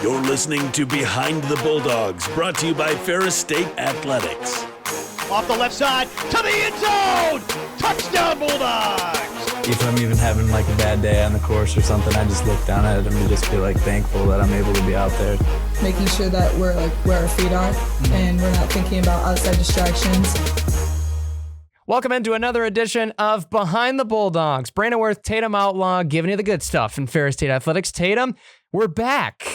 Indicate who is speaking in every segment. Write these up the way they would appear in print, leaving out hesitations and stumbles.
Speaker 1: You're listening to Behind the Bulldogs, brought to you by Ferris State Athletics.
Speaker 2: Off the left side, to the end zone! Touchdown, Bulldogs!
Speaker 3: If I'm even having like a bad day on the course or something, I just look down at it and just feel like thankful that I'm able to be out there.
Speaker 4: Making sure that we're like where our feet are and we're not thinking about outside distractions.
Speaker 5: Welcome into another edition of Behind the Bulldogs. Brandon Worth, Tatum Outlaw, giving you the good stuff in Ferris State Athletics. Tatum, we're back.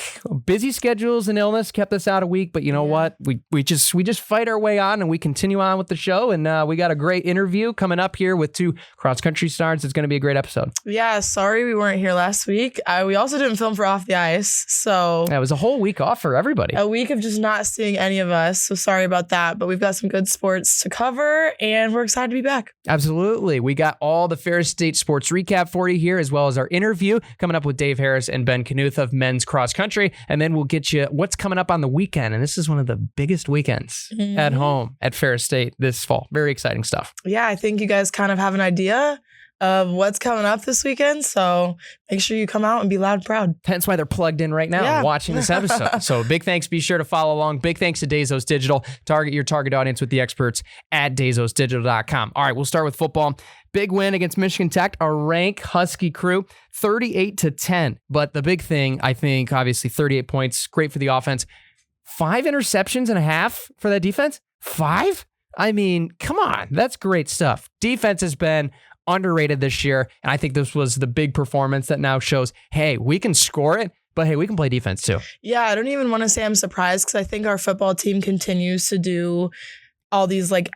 Speaker 5: Busy schedules and illness kept us out a week, but you know what? We just fight our way on and we continue on with the show. And we got a great interview coming up here with two cross-country stars. It's going to be a great episode.
Speaker 6: Yeah, sorry we weren't here last week. We also didn't film for Off the Ice, so
Speaker 5: Yeah, it was a whole week off for everybody.
Speaker 6: A week of just not seeing any of us. So sorry about that. But we've got some good sports to cover, and we're excited to be back.
Speaker 5: Absolutely. We got all the Ferris State sports recap for you here, as well as our interview coming up with Dave Harris and Ben Knuth of men's cross country. And then we'll get you what's coming up on the weekend. And this is one of the biggest weekends at home at Ferris State this fall. Very exciting stuff.
Speaker 6: Yeah, I think you guys kind of have an idea of what's coming up this weekend. So make sure you come out and be loud and proud.
Speaker 5: Hence why they're plugged in right now and watching this episode. So big thanks. Be sure to follow along. Big thanks to Dazos Digital. Target your target audience with the experts at DazosDigital.com. All right, we'll start with football. Big win against Michigan Tech, a rank Husky crew, 38-10. But the big thing, I think, obviously 38 points, great for the offense. 5 interceptions and a half for that defense? 5? I mean, come on. That's great stuff. Defense has been underrated this year, and I think this was the big performance that now shows, hey, we can score it, but hey, we can play defense too.
Speaker 6: Yeah, I don't even want to say I'm surprised because I think our football team continues to do all these like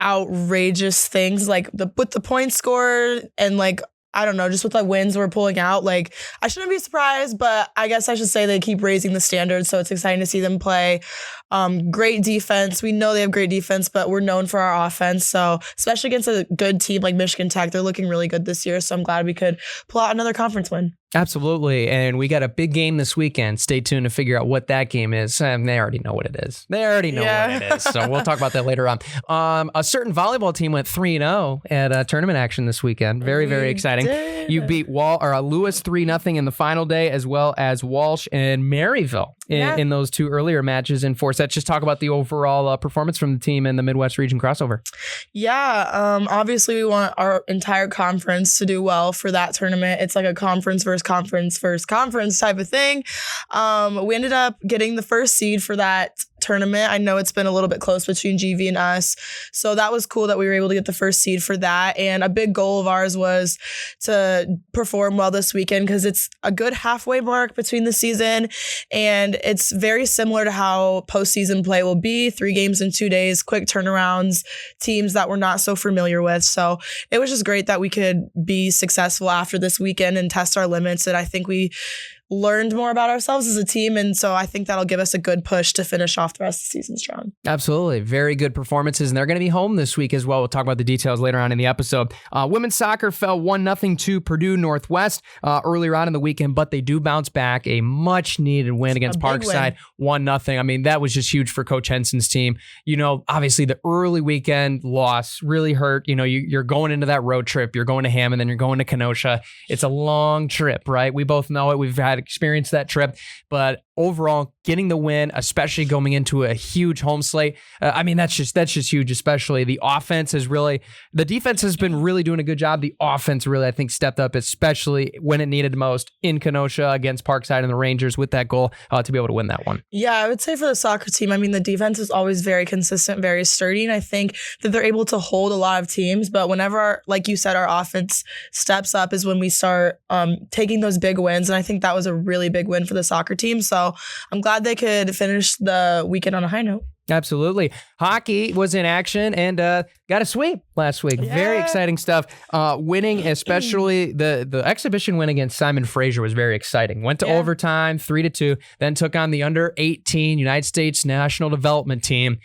Speaker 6: outrageous things, like with the points scored and like, I don't know, just with like wins we're pulling out. Like, I shouldn't be surprised, but I guess I should say they keep raising the standards. So it's exciting to see them play. Great defense. We know they have great defense, but we're known for our offense. So especially against a good team like Michigan Tech, they're looking really good this year. So I'm glad we could pull out another conference win.
Speaker 5: Absolutely. And we got a big game this weekend. Stay tuned to figure out what that game is. They already know what it is. They already know what it is. So we'll talk about that later on. A certain volleyball team went 3-0 at tournament action this weekend. Very, very exciting. You beat Lewis 3-0 in the final day, as well as Walsh and Maryville in those two earlier matches in 4 sets. Just talk about the overall performance from the team in the Midwest region crossover.
Speaker 6: Yeah. Obviously, we want our entire conference to do well for that tournament. It's like a conference versus conference type of thing. We ended up getting the first seed for that tournament. I know it's been a little bit close between GV and us. So that was cool that we were able to get the first seed for that. And a big goal of ours was to perform well this weekend because it's a good halfway mark between the season. And it's very similar to how postseason play will be. 3 games in 2 days, quick turnarounds, teams that we're not so familiar with. So it was just great that we could be successful after this weekend and test our limits. And I think we learned more about ourselves as a team. And so I think that'll give us a good push to finish off the rest of the season strong.
Speaker 5: Absolutely. Very good performances. And they're going to be home this week as well. We'll talk about the details later on in the episode. Women's soccer fell 1-0 to Purdue Northwest earlier on in the weekend, but they do bounce back. A much needed win against Parkside. 1-0. I mean, that was just huge for Coach Henson's team. You know, obviously the early weekend loss really hurt. You know, you're going into that road trip. You're going to Hammond, then you're going to Kenosha. It's a long trip, right? We both know it. We've had experienced that trip, but overall getting the win, especially going into a huge home slate. I mean, that's just huge, especially the offense the defense has been really doing a good job. The offense really, I think, stepped up, especially when it needed most in Kenosha against Parkside and the Rangers with that goal to be able to win that one.
Speaker 6: Yeah, I would say for the soccer team, I mean, the defense is always very consistent, very sturdy. And I think that they're able to hold a lot of teams. But whenever, like you said, our offense steps up is when we start taking those big wins. And I think that was a really big win for the soccer team. So I'm glad they could finish the weekend on a high note.
Speaker 5: Absolutely. Hockey was in action and got a sweep last week. Yeah. Very exciting stuff. Winning, especially the exhibition win against Simon Fraser was very exciting. Went to overtime, 3-2, then took on the under-18 United States National Development Team.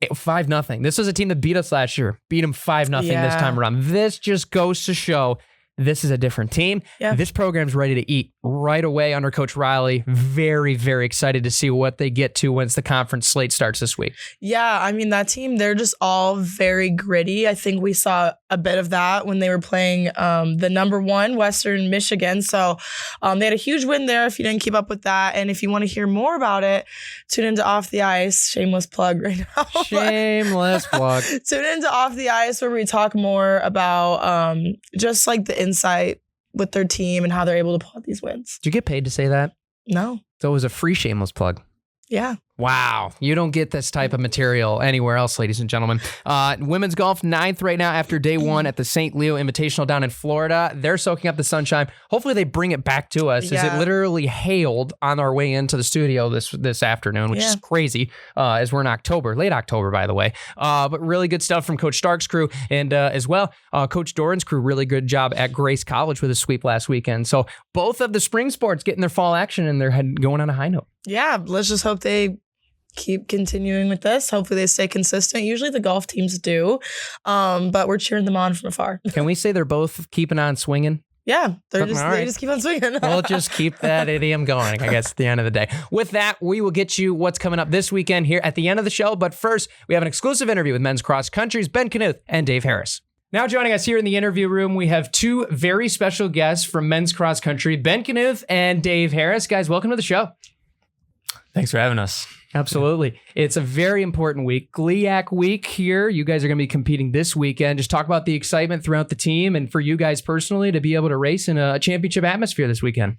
Speaker 5: 5-0. This was a team that beat us last year. Beat them 5-0 this time around. This just goes to show This is a different team.
Speaker 6: Yeah.
Speaker 5: This program's ready to eat right away under Coach Riley. Very, very excited to see what they get to once the conference slate starts this week.
Speaker 6: Yeah, I mean, that team, they're just all very gritty. I think we saw a bit of that when they were playing the number 1 Western Michigan. So they had a huge win there if you didn't keep up with that. And if you want to hear more about it, tune into Off the Ice. Shameless plug right now.
Speaker 5: Shameless plug.
Speaker 6: Tune into Off the Ice where we talk more about just like the insight with their team and how they're able to pull out these wins.
Speaker 5: Did you get paid to say that?
Speaker 6: No.
Speaker 5: So it was a free shameless plug.
Speaker 6: Yeah.
Speaker 5: Wow. You don't get this type of material anywhere else, ladies and gentlemen. Women's golf 9th right now after day 1 at the St. Leo Invitational down in Florida. They're soaking up the sunshine. Hopefully they bring it back to us as it literally hailed on our way into the studio this afternoon, which is crazy as we're in October, late October, by the way. But really good stuff from Coach Stark's crew and as well, Coach Doran's crew, really good job at Grace College with a sweep last weekend. So both of the spring sports getting their fall action and they're going on a high note.
Speaker 6: Yeah, let's just hope they keep continuing with this. Hopefully they stay consistent. Usually the golf teams do, but we're cheering them on from afar.
Speaker 5: Can we say they're both keeping on swinging?
Speaker 6: Yeah, they just keep on swinging.
Speaker 5: We'll just keep that idiom going, I guess, at the end of the day. With that, we will get you what's coming up this weekend here at the end of the show. But first, we have an exclusive interview with men's cross country's Ben Knuth and Dave Harris. Now joining us here in the interview room, we have 2 very special guests from men's cross country, Ben Knuth and Dave Harris. Guys, welcome to the show.
Speaker 3: Thanks for having us.
Speaker 5: Absolutely. It's a very important week. GLIAC week here. You guys are going to be competing this weekend. Just talk about the excitement throughout the team and for you guys personally to be able to race in a championship atmosphere this weekend.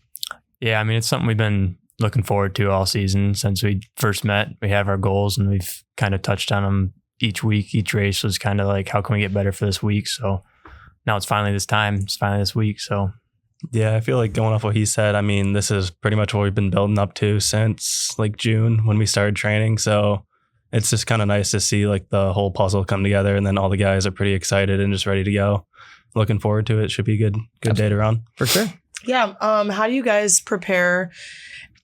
Speaker 3: Yeah, I mean, it's something we've been looking forward to all season since we first met. We have our goals and we've kind of touched on them each week. Each race was kind of like, how can we get better for this week? So now it's finally this time. It's finally this week. So
Speaker 7: yeah, I feel like going off what he said, I mean, this is pretty much what we've been building up to since like June when we started training. So it's just kind of nice to see like the whole puzzle come together and then all the guys are pretty excited and just ready to go. Looking forward to it. Should be a good day to run.
Speaker 5: For sure.
Speaker 6: Yeah. How do you guys prepare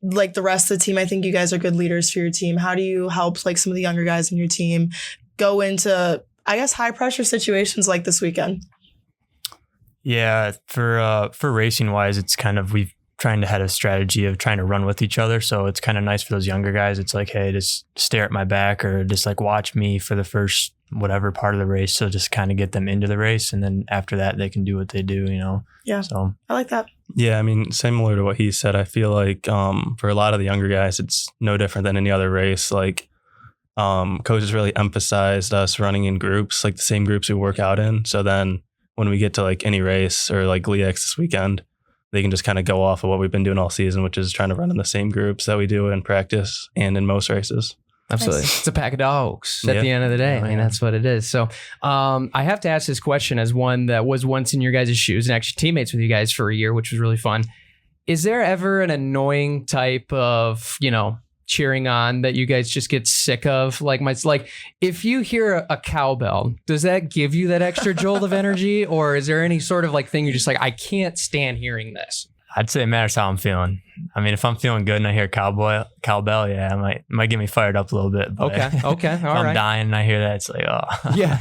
Speaker 6: like the rest of the team? I think you guys are good leaders for your team. How do you help like some of the younger guys in your team go into, I guess, high pressure situations like this weekend?
Speaker 3: Yeah, for racing wise, it's kind of we've trying to have a strategy of trying to run with each other. So it's kind of nice for those younger guys. It's like, hey, just stare at my back or just like watch me for the first whatever part of the race. So just kind of get them into the race, and then after that, they can do what they do. You know.
Speaker 6: Yeah.
Speaker 3: So
Speaker 6: I like that.
Speaker 7: Yeah, I mean, similar to what he said, I feel like for a lot of the younger guys, it's no different than any other race. Like coaches really emphasized us running in groups, like the same groups we work out in. So then when we get to like any race or like GLIAC this weekend, they can just kind of go off of what we've been doing all season, which is trying to run in the same groups that we do in practice and in most races.
Speaker 5: Absolutely.
Speaker 6: Nice.
Speaker 5: It's a pack of dogs at the end of the day. I mean, that's what it is. So I have to ask this question as one that was once in your guys' shoes and actually teammates with you guys for a year, which was really fun. Is there ever an annoying type of, cheering on that you guys just get sick of? Like if you hear a cowbell, does that give you that extra jolt of energy, or is there any sort of like thing you're just like, I can't stand hearing this?
Speaker 3: I'd say it matters how I'm feeling. I mean, if I'm feeling good and I hear cowbell, yeah, it might get me fired up a little bit. But
Speaker 5: Okay.
Speaker 3: if I'm dying and I hear that, it's like, oh.
Speaker 5: Yeah.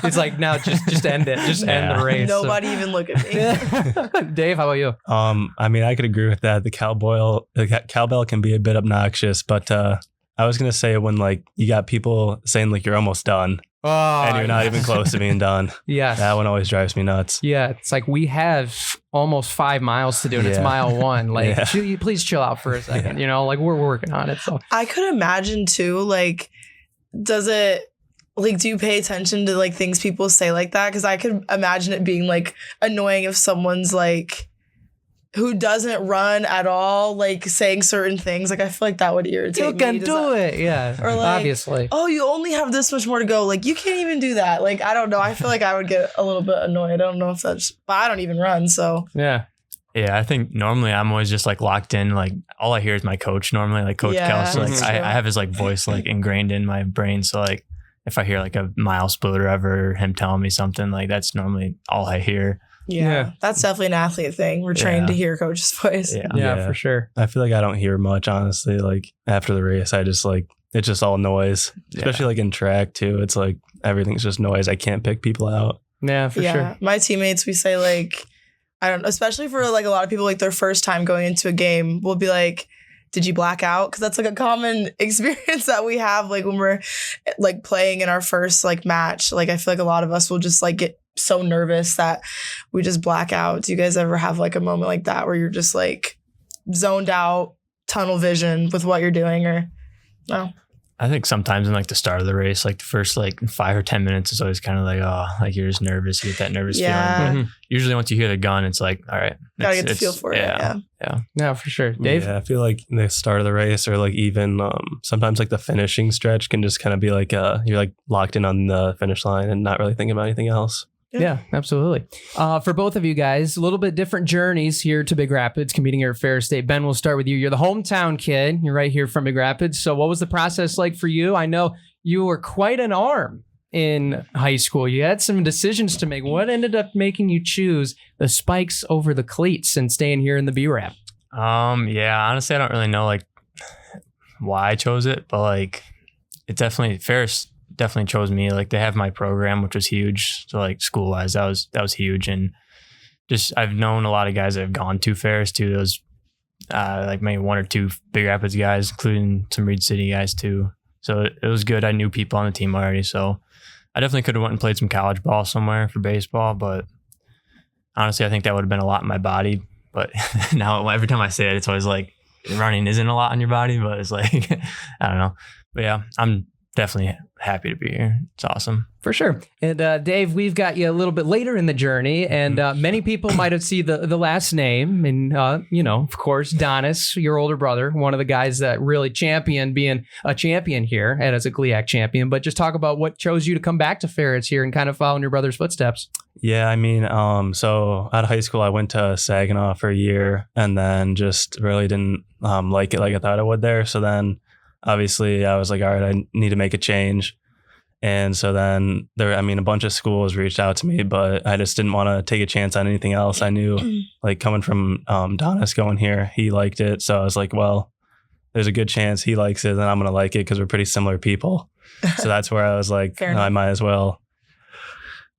Speaker 5: It's like, no, just end it. Just end the race.
Speaker 6: Nobody even look at me.
Speaker 5: Dave, how about you?
Speaker 7: I mean, I could agree with that. The cowbell can be a bit obnoxious, but I was going to say when like you got people saying like you're almost done.
Speaker 5: Oh,
Speaker 7: And you're not even close to being done.
Speaker 5: Yeah.
Speaker 7: That one always drives me nuts.
Speaker 5: Yeah. It's like we have almost 5 miles to do and it's mile 1. Like, please chill out for a second. Like we're working on it. So
Speaker 6: I could imagine too, like, do you pay attention to like things people say like that? Because I could imagine it being like annoying if someone's like, who doesn't run at all, like saying certain things. Like I feel like that would irritate me.
Speaker 5: you can do it. Yeah.
Speaker 6: Or like,
Speaker 5: obviously.
Speaker 6: Oh, you only have this much more to go. Like you can't even do that. Like, I don't know. I feel like I would get a little bit annoyed. I don't know if but I don't even run. So
Speaker 5: yeah.
Speaker 3: Yeah, I think normally I'm always just like locked in. Like all I hear is my coach normally, like Coach Kelsey. Like I have his like voice like ingrained in my brain. So like if I hear like a mile split or ever, him telling me something, like that's normally all I hear.
Speaker 6: Yeah, that's definitely an athlete thing. We're trained to hear coach's voice.
Speaker 5: Yeah, for sure.
Speaker 7: I feel like I don't hear much, honestly. Like after the race, I just like, it's just all noise, especially like in track too. It's like everything's just noise. I can't pick people out.
Speaker 5: Yeah, for sure.
Speaker 6: My teammates, we say like, I don't know, especially for like a lot of people, like their first time going into a game, we'll be like, did you black out? Because that's like a common experience that we have, like when we're like playing in our first like match. Like I feel like a lot of us will just like get so nervous that we just black out. Do you guys ever have like a moment like that where you're just like zoned out, tunnel vision with what you're doing, or no?
Speaker 3: I think sometimes in like the start of the race, like the first like 5 or 10 minutes is always kind of like, oh, like you're just nervous. You get that nervous feeling. But usually once you hear the gun, it's like, all right.
Speaker 6: Gotta get the feel for it.
Speaker 5: Yeah, for sure. Dave?
Speaker 7: Yeah, I feel like the start of the race or like even sometimes like the finishing stretch can just kind of be like you're like locked in on the finish line and not really thinking about anything else.
Speaker 5: Yeah, absolutely. For both of you guys, a little bit different journeys here to Big Rapids, competing here at Ferris State. Ben, we'll start with you. You're the hometown kid. You're right here from Big Rapids. So what was the process like for you? I know you were quite an arm in high school. You had some decisions to make. What ended up making you choose the spikes over the cleats and staying here in the B-Rap?
Speaker 3: Yeah, honestly, I don't really know like why I chose it, but like it definitely, Ferris definitely chose me. Like they have my program, which was huge. So like school wise, that was huge. And just I've known a lot of guys that have gone to Ferris too. Those like maybe 1 or 2 Big Rapids guys, including some Reed City guys too. So it was good. I knew people on the team already. So I definitely could have went and played some college ball somewhere for baseball. But honestly, I think that would have been a lot in my body. But now every time I say it, it's always like running isn't a lot in your body, but it's like, I don't know. But yeah, I'm definitely happy to be here. It's awesome.
Speaker 5: For sure. And Dave, we've got you a little bit later in the journey, and many people might have seen the last name. And, you know, of course, Donis, your older brother, one of the guys that really championed being a champion here and as a GLIAC champion. But just talk about what chose you to come back to Ferris here and kind of follow in your brother's footsteps.
Speaker 7: Yeah, I mean, so out of high school, I went to Saginaw for a year and then just really didn't like it like I thought I would there. So then obviously I was like, all right, I need to make a change. And so then a bunch of schools reached out to me, but I just didn't want to take a chance on anything else. I knew like coming from Donis going here, he liked it. So I was like, well, there's a good chance he likes it, then I'm going to like it because we're pretty similar people. So that's where I was like, I might as well.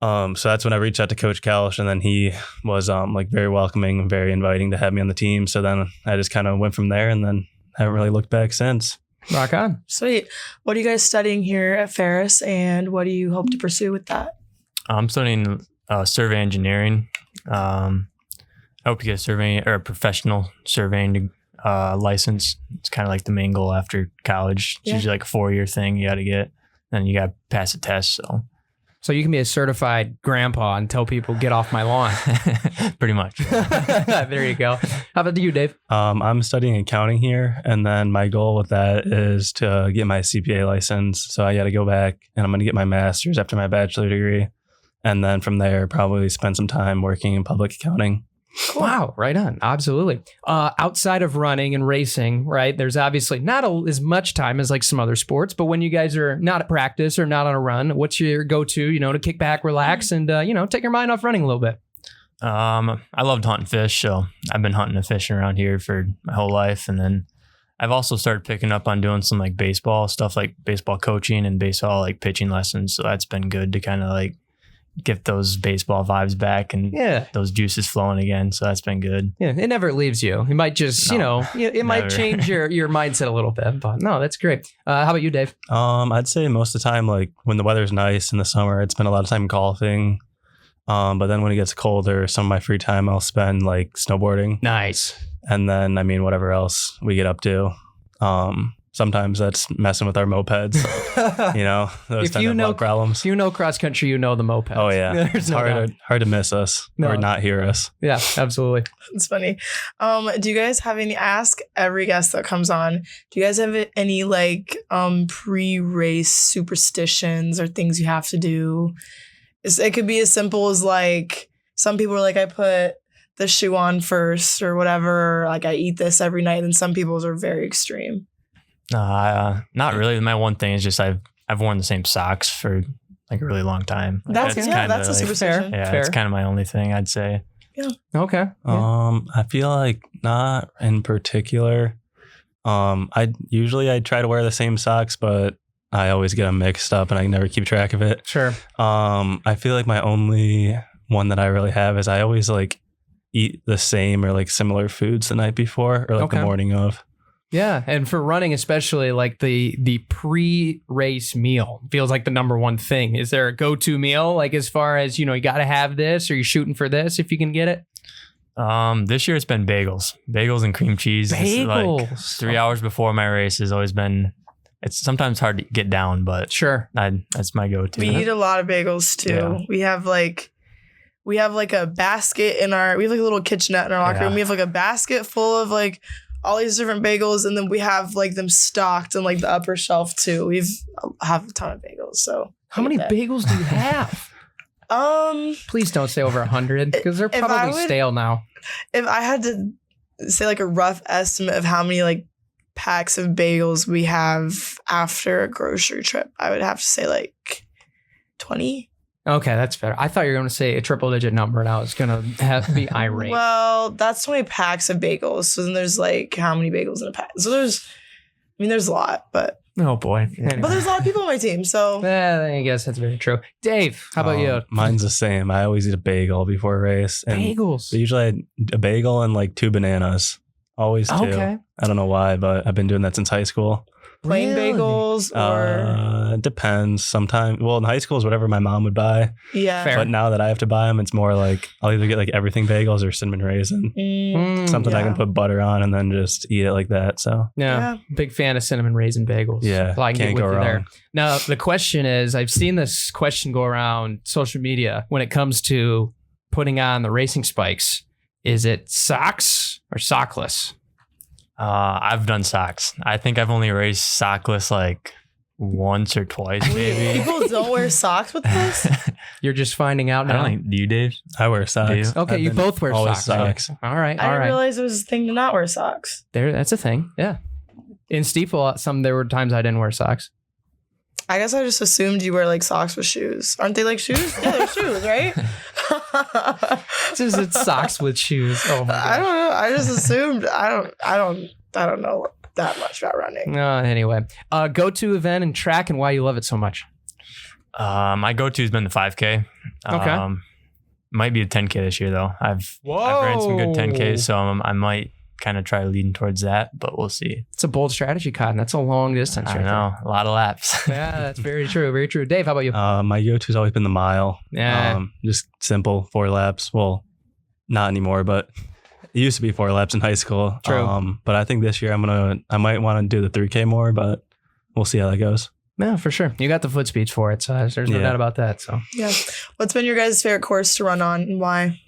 Speaker 7: So that's when I reached out to Coach Kelch, and then he was like very welcoming and very inviting to have me on the team. So then I just kind of went from there and then haven't really looked back since.
Speaker 5: Rock on.
Speaker 6: Sweet. What are you guys studying here at Ferris, and what do you hope to pursue with that?
Speaker 3: I'm studying survey engineering. I hope to get a surveying or a professional surveying license. It's kind of like the main goal after college. It's usually like a 4-year thing you got to get, and you got to pass a test.
Speaker 5: So you can be a certified grandpa and tell people, get off my lawn.
Speaker 3: Pretty much.
Speaker 5: There you go. How about you, Dave?
Speaker 7: I'm studying accounting here. And then my goal with that is to get my CPA license. So I got to go back and I'm going to get my master's after my bachelor degree. And then from there, probably spend some time working in public accounting.
Speaker 5: Cool. Wow, right on. Absolutely. Outside of running and racing, right, there's obviously not as much time as like some other sports, but when you guys are not at practice or not on a run, what's your go-to, to kick back, relax, and, take your mind off running a little bit?
Speaker 3: I loved hunting fish, so I've been hunting and fishing around here for my whole life. And then I've also started picking up on doing some like baseball stuff, like baseball coaching and baseball like pitching lessons. So that's been good to kind of like get those baseball vibes back and those juices flowing again. So that's been good. Yeah, it
Speaker 5: never leaves you. It might just, it might change your mindset a little bit, but no, that's great. How about you, Dave?
Speaker 7: I'd say most of the time, like when the weather's nice in the summer, it's been a lot of time golfing. But then when it gets colder, some of my free time I'll spend like snowboarding.
Speaker 5: Nice.
Speaker 7: And then, whatever else we get up to. Sometimes that's messing with our mopeds. Those tend to have problems.
Speaker 5: If you know cross country, you know the mopeds.
Speaker 7: Oh, yeah. It's hard to miss us or not hear us.
Speaker 5: Yeah, absolutely.
Speaker 6: It's funny. Do you guys have any, ask every guest that comes on, do you guys have any like pre-race superstitions or things you have to do? It could be as simple as like, some people are like, I put the shoe on first or whatever, or like I eat this every night, and some people's are very extreme.
Speaker 3: Not really. My one thing is just I've worn the same socks for like a really long time.
Speaker 6: That's a superstition.
Speaker 3: Yeah,
Speaker 5: fair.
Speaker 3: It's kind of my only thing, I'd say.
Speaker 6: Yeah.
Speaker 5: Okay.
Speaker 7: I feel like not in particular. I try to wear the same socks, but I always get them mixed up and I never keep track of it.
Speaker 5: Sure.
Speaker 7: I feel like my only one that I really have is I always like eat the same or like similar foods the night before or like the morning of.
Speaker 5: Yeah, and for running especially, like the pre-race meal feels like the number one thing. Is there a go-to meal, like as far as, you got to have this, or you're shooting for this if you can get it?
Speaker 3: This year it's been bagels and cream cheese.
Speaker 5: Bagels.
Speaker 3: Like 3 hours before my race has always been. It's sometimes hard to get down, but
Speaker 5: sure,
Speaker 3: that's my go-to.
Speaker 6: We eat a lot of bagels too.
Speaker 3: Yeah.
Speaker 6: We have like a basket we have like a little kitchenette in our locker room. We have like a basket full of like all these different bagels, and then we have like them stocked in like the upper shelf too. We have a ton of bagels. So
Speaker 5: how many bagels do you have? Please don't say over 100 because they're probably stale now.
Speaker 6: If I had to say like a rough estimate of how many like packs of bagels we have after a grocery trip, I would have to say like 20.
Speaker 5: Okay, that's fair. I thought you were going to say a triple-digit number, and I was going to have to be irate.
Speaker 6: Well, that's 20 packs of bagels. So then there's like how many bagels in a pack? So there's a lot, but
Speaker 5: oh boy.
Speaker 6: Anyway. But there's a lot of people on my team, so
Speaker 5: I guess that's very true. Dave, how about you?
Speaker 7: Mine's the same. I always eat a bagel before a race. And
Speaker 5: bagels.
Speaker 7: Usually I had a bagel and like 2 bananas. Always 2.
Speaker 5: Okay.
Speaker 7: I don't know why, but I've been doing that since high school.
Speaker 6: Plain bagels or
Speaker 7: it depends. Sometimes, well, in high school is whatever my mom would buy.
Speaker 6: Yeah.
Speaker 5: Fair.
Speaker 7: But now that I have to buy them, it's more like I'll either get like everything bagels or cinnamon raisin. Something I can put butter on and then just eat it like that. So
Speaker 5: yeah. Big fan of cinnamon raisin bagels.
Speaker 7: Yeah,
Speaker 5: I can
Speaker 7: can't
Speaker 5: get
Speaker 7: go
Speaker 5: with you
Speaker 7: wrong.
Speaker 5: there. Now the question is, I've seen this question go around social media when it comes to putting on the racing spikes. Is it socks or sockless?
Speaker 3: I've done socks. I think I've only raced sockless like once or twice, maybe.
Speaker 6: People don't wear socks with this?
Speaker 5: You're just finding out now.
Speaker 3: Do you, Dave?
Speaker 7: I wear socks.
Speaker 5: Okay, you both wear
Speaker 7: always
Speaker 5: socks. All right.
Speaker 6: I didn't realize it was a thing to not wear socks.
Speaker 5: That's a thing. Yeah. In Steeple, there were times I didn't wear socks.
Speaker 6: I guess I just assumed you wear like socks with shoes. Aren't they like shoes? Yeah, they're shoes, right?
Speaker 5: It's socks with shoes. Oh my gosh.
Speaker 6: I don't know. I just assumed. I don't know that much about running.
Speaker 5: Anyway, go-to event and track and why you love it so much.
Speaker 3: My go-to has been the 5K.
Speaker 5: Okay.
Speaker 3: Might be a 10K this year though. I've ran some good 10Ks, so I might kind of try leading towards that, but we'll see.
Speaker 5: It's a bold strategy, Cotton. That's a long distance.
Speaker 3: I know. A lot of laps.
Speaker 5: Yeah, that's very true. Very true. Dave, how about you?
Speaker 7: My go-to has always been the mile.
Speaker 5: Yeah.
Speaker 7: Just simple 4 laps. Well, not anymore, but it used to be 4 laps in high school.
Speaker 5: True.
Speaker 7: But I think this year I might want to do the 3K more, but we'll see how that goes.
Speaker 5: Yeah, for sure. You got the foot speeds for it, so there's no doubt about that. So
Speaker 6: yeah. What's been your guys' favorite course to run on and why?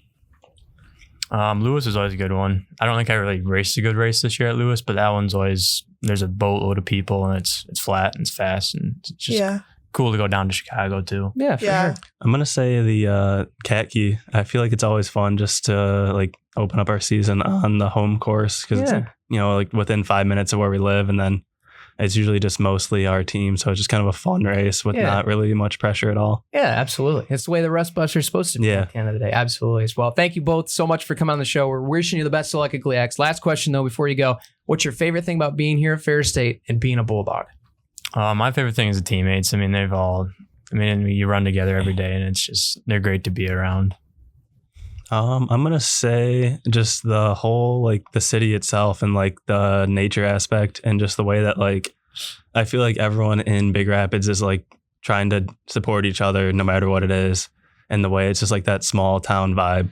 Speaker 3: Lewis is always a good one. I don't think I really raced a good race this year at Lewis, but that one's always, there's a boatload of people and it's flat and it's fast and it's just cool to go down to Chicago too.
Speaker 5: Yeah, for sure.
Speaker 7: I'm going to say the Cat Key. I feel like it's always fun just to like open up our season on the home course because it's, like within 5 minutes of where we live, and then it's usually just mostly our team. So it's just kind of a fun race with not really much pressure at all.
Speaker 5: Yeah, absolutely. It's the way the Rust Buster is supposed to be at the end of the day. Absolutely as well. Thank you both so much for coming on the show. We're wishing you the best of luck at GLIAC. Last question, though, before you go. What's your favorite thing about being here at Ferris State and being a Bulldog?
Speaker 3: My favorite thing is the teammates. I mean, you run together every day and they're great to be around.
Speaker 7: I'm going to say just the whole, like the city itself and like the nature aspect and just the way that like, I feel like everyone in Big Rapids is like trying to support each other no matter what it is. And the way it's just like that small town vibe.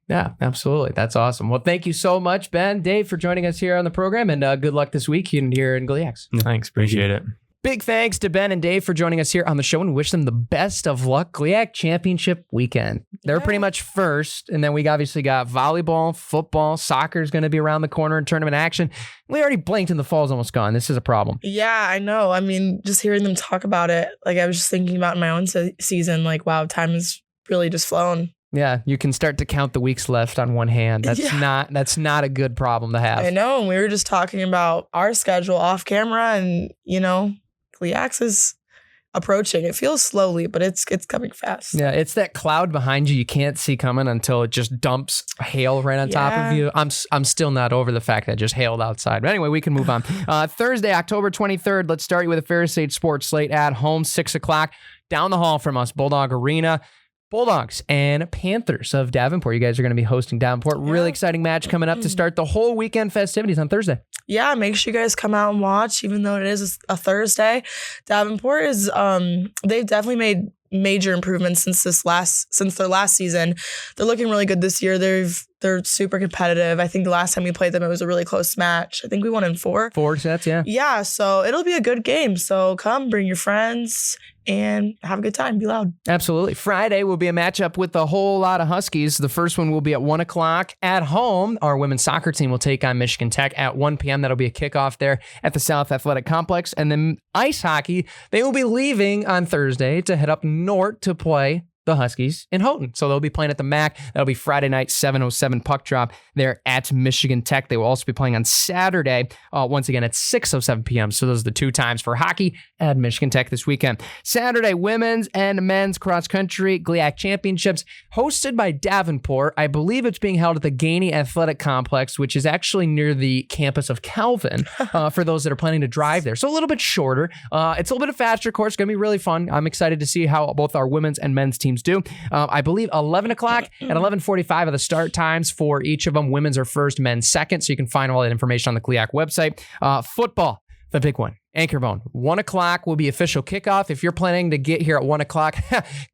Speaker 5: Yeah, absolutely. That's awesome. Well, thank you so much, Ben, Dave, for joining us here on the program, and good luck this week here in GLIAC.
Speaker 3: Thanks. Appreciate it.
Speaker 5: Big thanks to Ben and Dave for joining us here on the show, and wish them the best of luck GLIAC Championship weekend. They're pretty much first, and then we obviously got volleyball, football, soccer is going to be around the corner in tournament action. We already blinked and the fall's almost gone. This is a problem.
Speaker 6: Yeah, I know. I mean, just hearing them talk about it, like I was just thinking about my own season, like, wow, time has really just flown.
Speaker 5: Yeah, you can start to count the weeks left on one hand. That's not a good problem to have.
Speaker 6: I know. And we were just talking about our schedule off camera, and GLIAC is approaching. It feels slowly, but it's coming fast.
Speaker 5: Yeah, it's that cloud behind you can't see coming until it just dumps hail right on top of you. I'm still not over the fact that it just hailed outside. But anyway, we can move on. Thursday, October 23rd, let's start you with a Ferris State Sports Slate at home, 6 o'clock, down the hall from us, Bulldog Arena. Bulldogs and Panthers of Davenport. You guys are going to be hosting Davenport. Really exciting match coming up to start the whole weekend festivities on Thursday.
Speaker 6: Yeah, make sure you guys come out and watch, even though it is a Thursday. Davenport is they've definitely made major improvements since their last season. They're looking really good this year. They're super competitive. I think the last time we played them, it was a really close match. I think we won in 4.
Speaker 5: 4 sets, yeah.
Speaker 6: Yeah, so it'll be a good game. So come, bring your friends, and have a good time. Be loud.
Speaker 5: Absolutely. Friday will be a matchup with a whole lot of Huskies. The first one will be at 1 o'clock at home. Our women's soccer team will take on Michigan Tech at 1 p.m. That'll be a kickoff there at the South Athletic Complex. And then ice hockey, they will be leaving on Thursday to head up north to play the Huskies in Houghton. So they'll be playing at the MAC. That'll be Friday night, 7:07 puck drop there at Michigan Tech. They will also be playing on Saturday, once again at 6:07 p.m. So those are the 2 times for hockey at Michigan Tech this weekend. Saturday, women's and men's cross country GLIAC championships hosted by Davenport. I believe it's being held at the Gainey Athletic Complex, which is actually near the campus of Calvin for those that are planning to drive there. So a little bit shorter. It's a little bit of faster course. It's going to be really fun. I'm excited to see how both our women's and men's teams do. I believe 11 o'clock and 11:45 are the start times for each of them. Women's are first, men's second. So you can find all that information on the GLIAC website. Football, the big one. Anchorbone, 1 o'clock will be official kickoff. If you're planning to get here at 1 o'clock,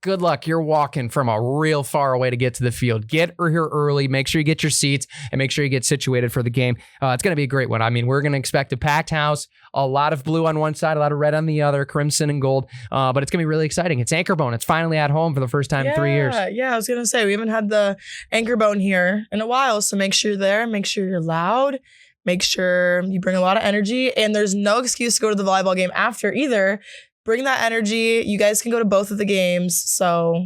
Speaker 5: good luck. You're walking from a real far away to get to the field. Get here early. Make sure you get your seats and make sure you get situated for the game. It's going to be a great one. I mean, we're going to expect a packed house, a lot of blue on one side, a lot of red on the other, crimson and gold. But it's going to be really exciting. It's Anchorbone. It's finally at home for the first time in 3 years.
Speaker 6: Yeah, I was going to say, we haven't had the Anchorbone here in a while. So make sure you're there. Make sure you're loud. Make sure you bring a lot of energy, and there's no excuse to go to the volleyball game after either. Bring that energy. You guys can go to both of the games. So,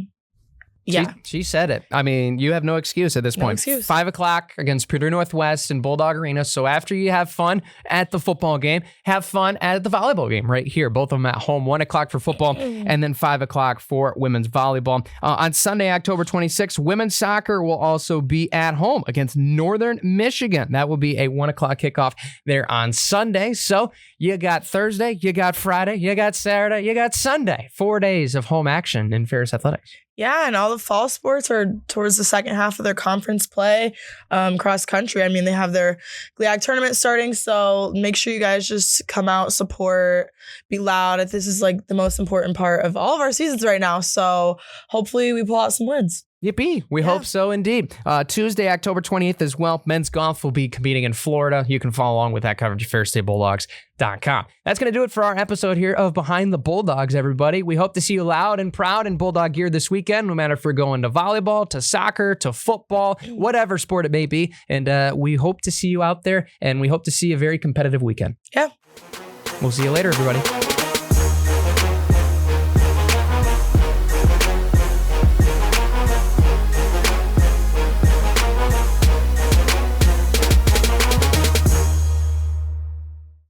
Speaker 6: yeah.
Speaker 5: She said it. I mean, you have no excuse at this point. 5 o'clock against Purdue Northwest in Bulldog Arena. So after you have fun at the football game, have fun at the volleyball game right here. Both of them at home. 1 o'clock for football and then 5 o'clock for women's volleyball. On Sunday, October 26th, women's soccer will also be at home against Northern Michigan. That will be a 1 o'clock kickoff there on Sunday. So you got Thursday, you got Friday, you got Saturday, you got Sunday. 4 days of home action in Ferris Athletics.
Speaker 6: Yeah, and all the fall sports are towards the second half of their conference play, cross country. I mean, they have their GLIAC tournament starting, so make sure you guys just come out, support, be loud. This is like the most important part of all of our seasons right now, so hopefully we pull out some wins.
Speaker 5: Yippee. We hope so indeed. Tuesday, October 28th as well, men's golf will be competing in Florida. You can follow along with that coverage at FerrisStateBulldogs.com. That's going to do it for our episode here of Behind the Bulldogs, everybody. We hope to see you loud and proud in Bulldog gear this weekend, no matter if we're going to volleyball, to soccer, to football, whatever sport it may be. And we hope to see you out there, and we hope to see a very competitive weekend.
Speaker 6: Yeah.
Speaker 5: We'll see you later, everybody.